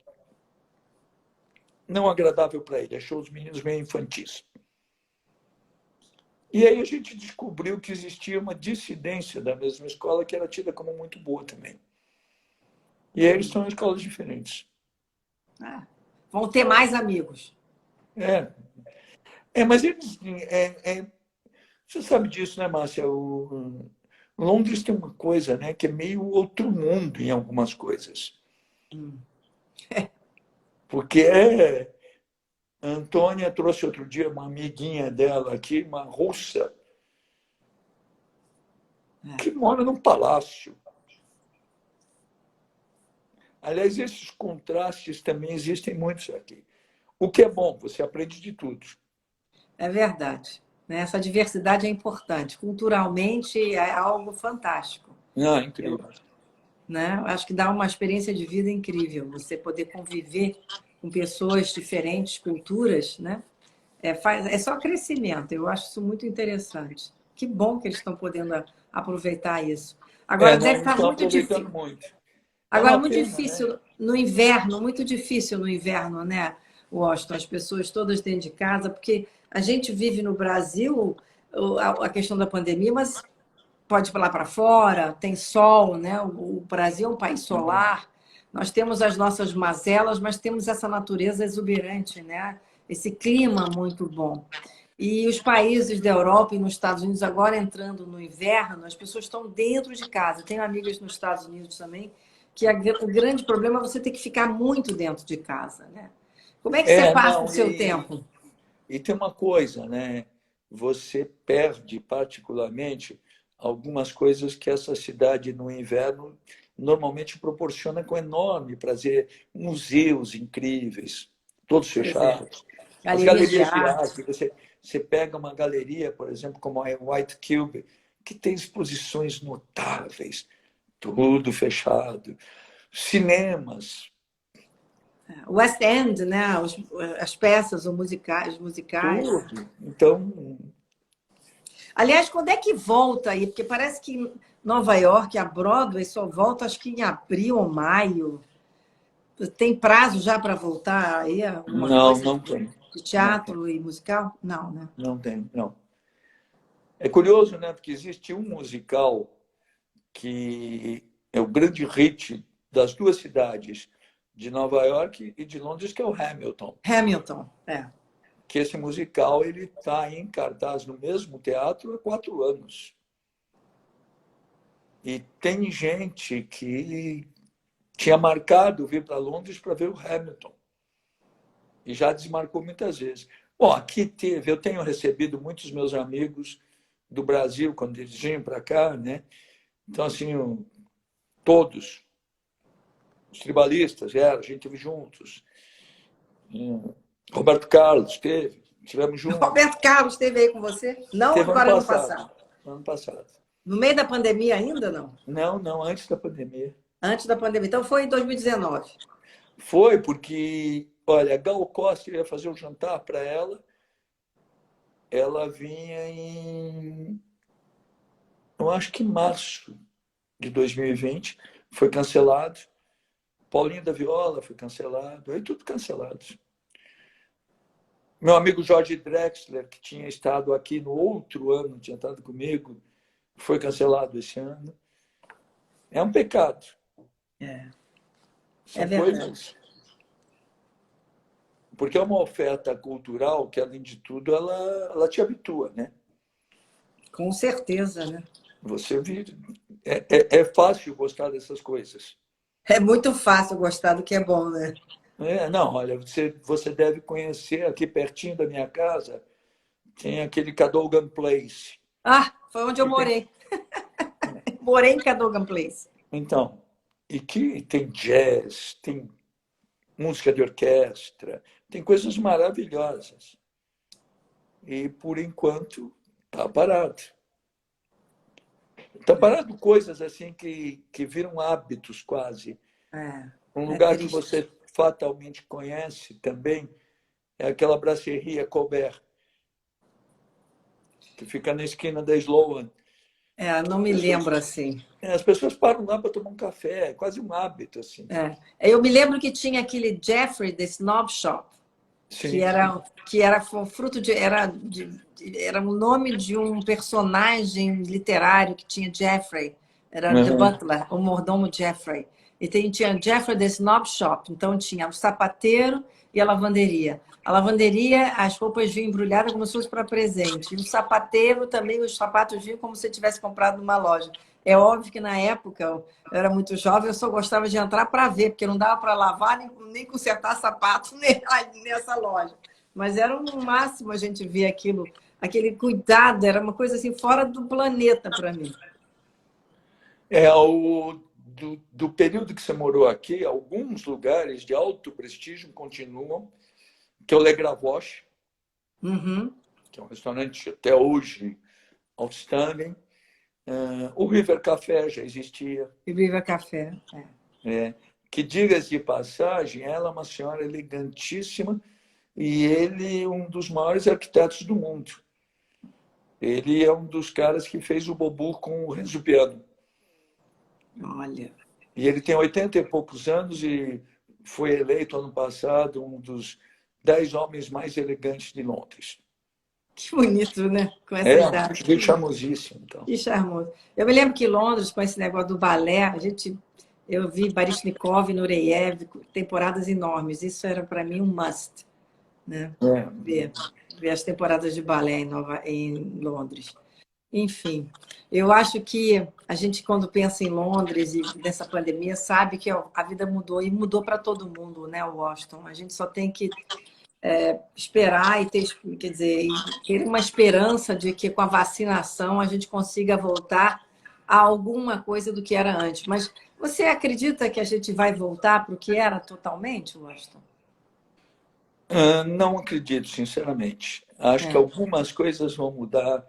não agradável para ele, achou os meninos meio infantis. E aí a gente descobriu que existia uma dissidência da mesma escola que era tida como muito boa também. E aí eles estão em escolas diferentes. Vão ter mais amigos. Mas eles... você sabe disso, né, Márcia? Londres tem uma coisa, né, que é meio outro mundo em algumas coisas. Porque a Antônia trouxe outro dia uma amiguinha dela aqui, uma russa, que mora num palácio. Aliás, esses contrastes também existem muitos aqui. O que é bom, você aprende de tudo. É verdade. Essa diversidade é importante. Culturalmente é algo fantástico. Incrível. Acho que dá uma experiência de vida incrível. Você poder conviver com pessoas diferentes, culturas, né? É só crescimento. Eu acho isso muito interessante. Que bom que eles estão podendo aproveitar isso. Agora, deve estar muito difícil. Agora, muito difícil, né? No inverno, muito difícil no inverno, né, Washington? As pessoas todas dentro de casa, porque a gente vive no Brasil a questão da pandemia, mas pode ir lá para fora, tem sol, né? O Brasil é um país solar, nós temos as nossas mazelas, mas temos essa natureza exuberante, né? Esse clima muito bom. E os países da Europa e nos Estados Unidos, agora entrando no inverno, as pessoas estão dentro de casa. Tenho amigas nos Estados Unidos também, que o grande problema é você ter que ficar muito dentro de casa, né? Como é que você passa o seu tempo? E tem uma coisa, né? você perde particularmente algumas coisas que essa cidade no inverno normalmente proporciona com enorme prazer. Museus incríveis, todos Pois é. fechados. As Galerias de galerias de arte. arte, você pega uma galeria, por exemplo, como a White Cube, que tem exposições notáveis, tudo fechado. Cinemas, West End, né? As peças, os musicais. tudo. Então, Aliás, quando é que volta aí? Porque parece que Nova York, a Broadway, só volta acho que em abril ou maio. Tem prazo já para voltar aí? Alguma não, coisa não tem. de Não tem. teatro e musical? Não, né? Não tem, não. É curioso, né? Porque existe um musical que é o grande hit das duas cidades, de Nova York e de Londres, que é o Hamilton. Hamilton, é. Que esse musical ele está em cartaz no mesmo teatro há 4 anos. E tem gente que tinha marcado vir para Londres para ver o Hamilton. E já desmarcou muitas vezes. Bom, aqui teve, eu tenho recebido muitos meus amigos do Brasil quando eles vinham para cá, né? Então, assim, todos, os tribalistas, a gente teve juntos. Roberto Carlos tivemos juntos. Roberto Carlos esteve aí com você? Não Teve ano agora no passado. passado. Ano passado. No meio da pandemia ainda, não? Não, não, antes da pandemia. Antes da pandemia. Então foi em 2019. Foi porque, olha, a Gal Costa ia fazer um jantar para ela. Ela vinha em, eu acho que março de 2020. Foi cancelado. Paulinho da Viola foi cancelado. Aí tudo cancelado. Meu amigo Jorge Drexler, que tinha estado aqui no outro ano, tinha estado comigo, foi cancelado esse ano. É um pecado. É São verdade. coisas. Porque é uma oferta cultural que, além de tudo, ela te habitua, né? Com certeza, né? Você vive. É fácil gostar dessas coisas. É muito fácil gostar do que é bom, né? Não, olha, você deve conhecer aqui pertinho da minha casa, tem aquele Cadogan Place. Ah, foi onde eu morei. Morei em Cadogan Place. Então, e que tem jazz, tem música de orquestra, tem coisas maravilhosas. E, por enquanto, está parado. Está parado coisas assim que viram hábitos quase. Um É lugar que triste. você fatalmente conhece também é aquela Brasserie Colbert, que fica na esquina da Sloan. Não me lembro assim. As pessoas param lá para tomar um café, é quase um hábito. Assim. Eu me lembro que tinha aquele Jeffrey, The Snob Shop, Sim. que era fruto de era o nome de um personagem literário que tinha Jeffrey, era The Butler, o mordomo Jeffrey. E tinha Jeffrey The Snob Shop, então tinha o sapateiro e a lavanderia. A lavanderia, as roupas vinham embrulhadas como se fosse para presente. E o sapateiro também, os sapatos vinham como se tivesse comprado numa loja. É óbvio que na época eu era muito jovem, eu só gostava de entrar para ver, porque não dava para lavar nem consertar sapatos nessa loja. Mas era um máximo a gente ver aquilo, aquele cuidado, era uma coisa assim fora do planeta para mim. Do período que você morou aqui, alguns lugares de alto prestígio continuam, que é o Le Gravoche, que é um restaurante até hoje outstanding. O River Café já existia. E Viva Café. Que, diga-se de passagem, ela é uma senhora elegantíssima e ele um dos maiores arquitetos do mundo. Ele é um dos caras que fez o Beaubourg com o Renzo Piano. Olha. E ele tem 80 e poucos anos e foi eleito ano passado um dos 10 homens mais elegantes de Londres. Que bonito, né? Com essa idade. Que charmosíssimo. Então. Que charmoso. Eu me lembro que em Londres, com esse negócio do balé, eu vi Baryshnikov e Nureyev, temporadas enormes. Isso era para mim um must, né? Ver as temporadas de balé em Londres. Enfim, eu acho que a gente, quando pensa em Londres e nessa pandemia, sabe que a vida mudou e mudou para todo mundo, né, Washington? A gente só tem que esperar e ter, quer dizer, e ter uma esperança de que com a vacinação a gente consiga voltar a alguma coisa do que era antes. Mas você acredita que a gente vai voltar para o que era totalmente, Washington? Não acredito, sinceramente. Acho que É, algumas coisas vão mudar,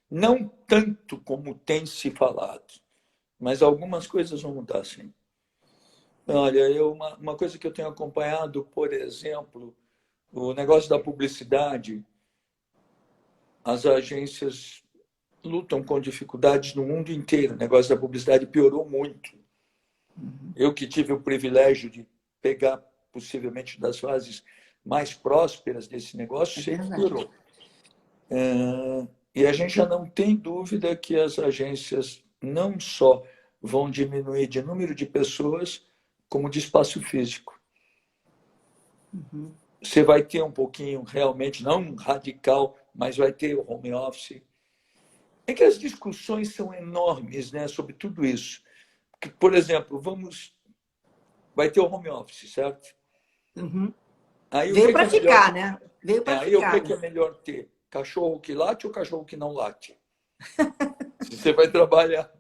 não tanto como tem se falado, mas algumas coisas vão mudar, sim. Olha, uma coisa que eu tenho acompanhado, por exemplo, o negócio da publicidade, as agências lutam com dificuldades no mundo inteiro. O negócio da publicidade piorou muito. Eu que tive o privilégio de pegar, possivelmente, das fases mais prósperas desse negócio, é sei que verdade. piorou. E a gente já não tem dúvida que as agências não só vão diminuir de número de pessoas, como de espaço físico. Você vai ter um pouquinho, realmente, não radical, mas vai ter o home office. É que as discussões são enormes, né, sobre tudo isso. Porque, por exemplo, vai ter o home office, certo? Uhum. Aí o Veio que para é melhor? ficar, né? Veio para Aí o ficar, que né? é melhor ter? Cachorro que late ou cachorro que não late? Se você vai trabalhar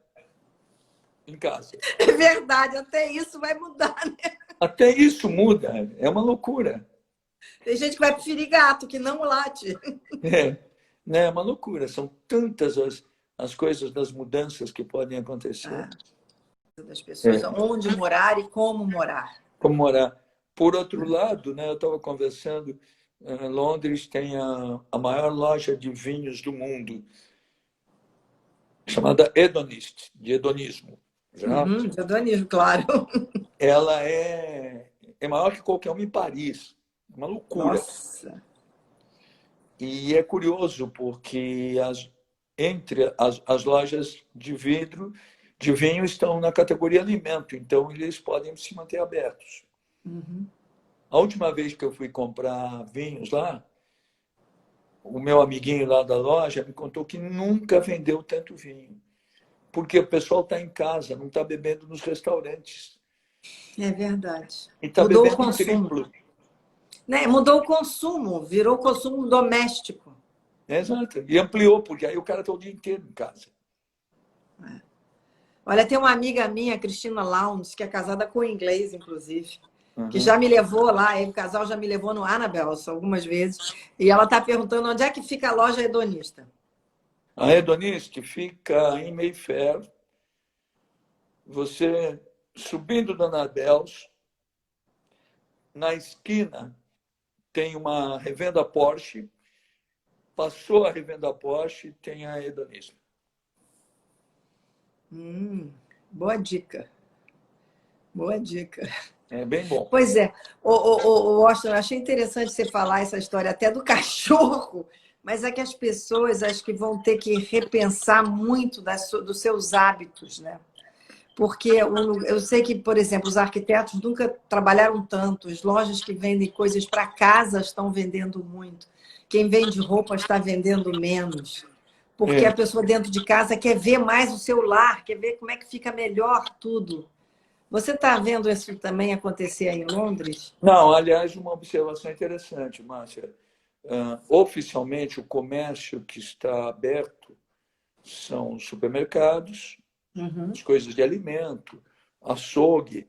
em casa. É verdade, até isso vai mudar, né? Até isso muda, é uma loucura. Tem gente que vai preferir gato, que não late. É, né? É uma loucura. São tantas as coisas das mudanças que podem acontecer. Das pessoas, É, onde morar e como morar. como morar. Por outro lado, né, eu estava conversando, Londres tem a maior loja de vinhos do mundo, chamada Hedonist, de hedonismo. Já? Uhum, hedonismo, claro. Ela é maior que qualquer uma em Paris. É uma loucura. Nossa. E é curioso, porque entre as lojas de vidro, de vinho, estão na categoria alimento, então eles podem se manter abertos. Uhum. A última vez que eu fui comprar vinhos lá, o meu amiguinho lá da loja me contou que nunca vendeu tanto vinho, porque o pessoal está em casa, não está bebendo nos restaurantes. É verdade. E está Mudou o bebendo consumo. triplo. Né? Mudou o consumo, virou consumo doméstico. Exato. E ampliou, porque aí o cara está o dia inteiro em casa. Olha, tem uma amiga minha, Cristina Lowndes, que é casada com um inglês, inclusive, que Uhum. já me levou lá, o casal já me levou no Annabelle's algumas vezes, e ela está perguntando onde é que fica a loja hedonista. A Hedonist fica em Mayfair, você subindo da Anabels, na esquina tem uma revenda Porsche, passou a revenda Porsche, tem a Hedonismo. Boa dica. Boa dica. É bem bom. Pois é. Washington, eu achei interessante você falar essa história até do cachorro, mas é que as pessoas acho que vão ter que repensar muito dos seus hábitos, né? Porque eu sei que, por exemplo, os arquitetos nunca trabalharam tanto, as lojas que vendem coisas para casa estão vendendo muito, quem vende roupa está vendendo menos, porque a É. pessoa dentro de casa quer ver mais o seu lar, quer ver como é que fica melhor tudo. Você está vendo isso também acontecer aí em Londres? Não, aliás, uma observação interessante, Márcia. Oficialmente, o comércio que está aberto são os supermercados, Uhum. as coisas de alimento, açougue.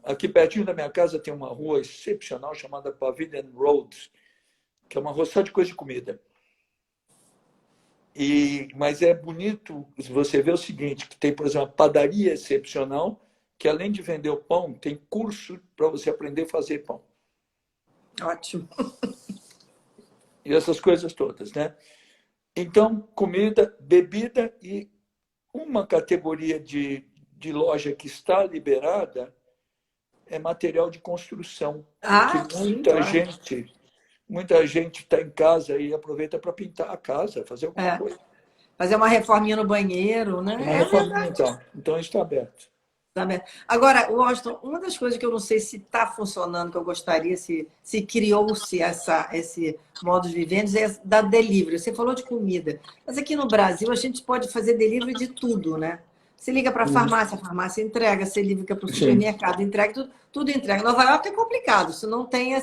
Aqui pertinho da minha casa tem uma rua excepcional chamada Pavilion Road, que é uma rua só de coisa de comida. Mas é bonito você ver o seguinte, que tem, por exemplo, uma padaria excepcional, que além de vender o pão, tem curso para você aprender a fazer pão. Ótimo. E essas coisas todas, né? Então, comida, bebida e uma categoria de loja que está liberada é material de construção, porque Sim, claro. muita gente está em casa e aproveita para pintar a casa, fazer alguma É. coisa. Fazer uma reforminha no banheiro, né? Uma É reforma verdade. mental. Então, está aberto. Agora, Washington, uma das coisas que eu não sei se está funcionando, que eu gostaria, se criou-se esse modo de viver, é da delivery. Você falou de comida, mas aqui no Brasil a gente pode fazer delivery de tudo, né? Você liga para a farmácia entrega, você liga para o Sim. supermercado, entrega, tudo entrega. Nova York é complicado, se não tem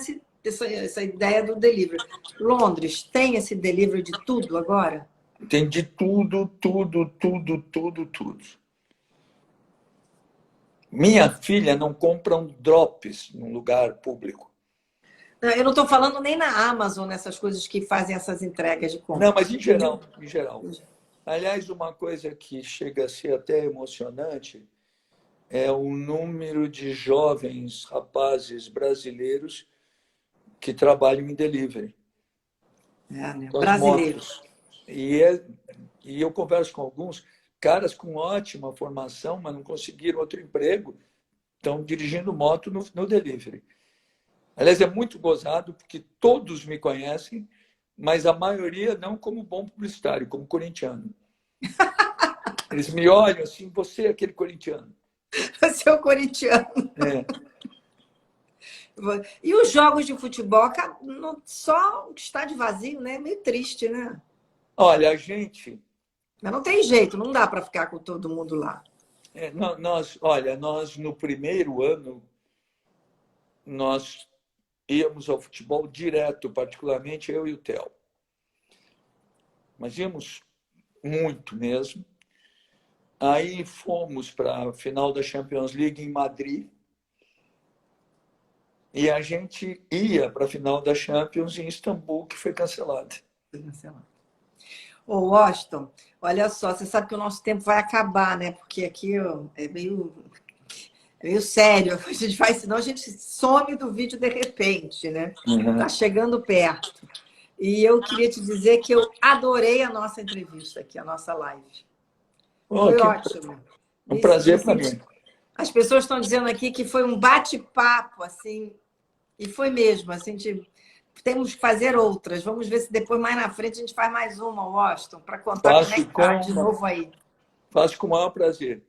essa ideia do delivery. Londres tem esse delivery de tudo agora? Tem de tudo, tudo, tudo, tudo, tudo. Minha filha não compra um drops num lugar público. Eu não estou falando nem na Amazon, nessas coisas que fazem essas entregas de compra. Não, mas em geral, em geral. Aliás, uma coisa que chega a ser até emocionante é o número de jovens rapazes brasileiros que trabalham em delivery. Né? Com as Brasileiros. motos. E eu converso com alguns caras com ótima formação, mas não conseguiram outro emprego, estão dirigindo moto no delivery. Aliás, é muito gozado, porque todos me conhecem, mas a maioria não como bom publicitário, como corintiano. Eles me olham assim, você é aquele corintiano. Você é o corintiano. É. E os jogos de futebol, só o estádio vazio, né? É meio triste, né? Olha, a gente... Mas não tem jeito, não dá para ficar com todo mundo lá. Nós no primeiro ano, nós íamos ao futebol direto, particularmente eu e o Theo. Mas íamos muito mesmo. Aí fomos para a final da Champions League em Madrid. E a gente ia para a final da Champions em Istambul, que foi cancelada. Foi cancelado. Ô, Washington, olha só, você sabe que o nosso tempo vai acabar, né? Porque aqui é meio sério. A gente faz, senão a gente some do vídeo de repente, né? Uhum. Tá chegando perto. E eu queria te dizer que eu adorei a nossa entrevista aqui, a nossa live. Foi ótimo. Um prazer para mim. As pessoas estão dizendo aqui que foi um bate-papo, assim, e foi mesmo, assim, temos que fazer outras. Vamos ver se depois, mais na frente, a gente faz mais uma, Washington, para contar como é que tá de novo aí. Faço com o maior prazer.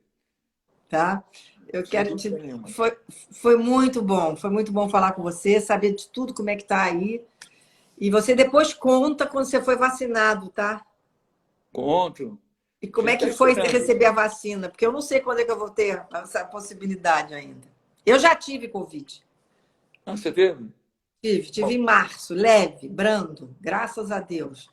Tá? Eu quero te... Foi muito bom falar com você, saber de tudo como é que tá aí. E você depois conta quando você foi vacinado, tá? Conto. E como é que foi receber a vacina? Porque eu não sei quando é que eu vou ter essa possibilidade ainda. Eu já tive Covid. Ah, você teve? Tive em março, leve, brando, graças a Deus.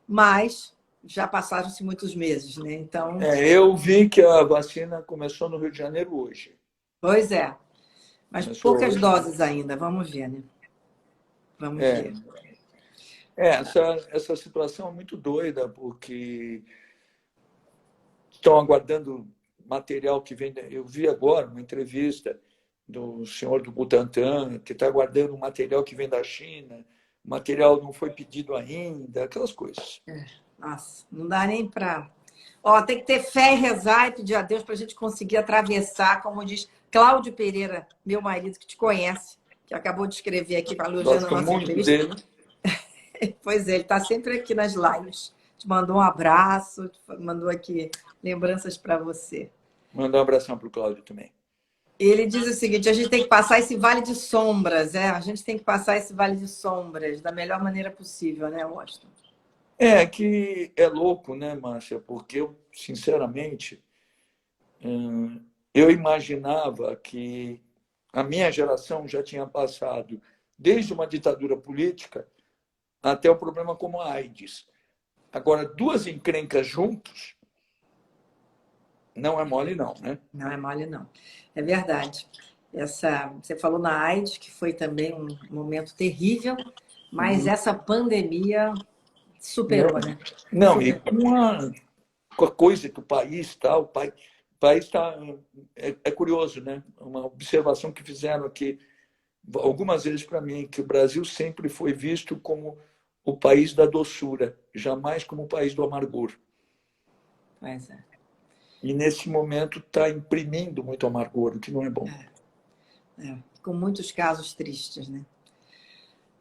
Mas já passaram-se muitos meses, né? Então... eu vi que a vacina começou no Rio de Janeiro hoje. Pois é. Mas poucas doses ainda, vamos ver, né? Vamos ver. Essa situação é muito doida, porque estão aguardando material que vem... Eu vi agora uma entrevista do senhor do Butantan, que está aguardando um material que vem da China, o material não foi pedido ainda, aquelas coisas. Nossa, não dá nem para... Tem que ter fé e rezar e pedir a Deus para a gente conseguir atravessar, como diz Cláudio Pereira, meu marido, que te conhece, que acabou de escrever aqui, elogiando a nossa entrevista. Dele. Pois é, ele está sempre aqui nas lives. Te mandou um abraço, mandou aqui lembranças para você. Mandar um abração para o Cláudio também. Ele diz o seguinte, a gente tem que passar esse vale de sombras, a gente tem que passar esse vale de sombras da melhor maneira possível, né, Washington? Que é louco, né, Márcia? Porque eu, sinceramente, eu imaginava que a minha geração já tinha passado desde uma ditadura política até um problema como a AIDS. Agora, duas encrencas juntos, não é mole não, né? Não é mole não. É verdade. Você falou na AIDS, que foi também um momento terrível, mas essa pandemia superou, né? Não, superou. E com a coisa que o país está, o país está... É curioso, né? Uma observação que fizeram aqui algumas vezes para mim, que o Brasil sempre foi visto como o país da doçura, jamais como o país do amargor. Pois é. E nesse momento está imprimindo muito amargor, o que não é bom. Com muitos casos tristes, né?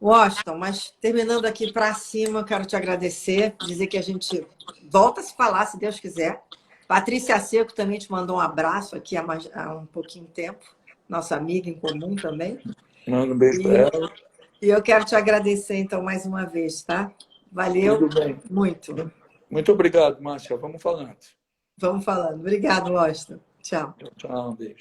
Washington, mas terminando aqui para cima, eu quero te agradecer, dizer que a gente volta a se falar, se Deus quiser. Patrícia Seco também te mandou um abraço aqui há um pouquinho de tempo, nossa amiga em comum também. Manda um beijo para ela. E eu quero te agradecer, então, mais uma vez, tá? Valeu. Tudo bem. Muito. Muito obrigado, Márcia. Vamos falando. Vamos falando. Obrigado, Washington. Tchau. Tchau, um beijo.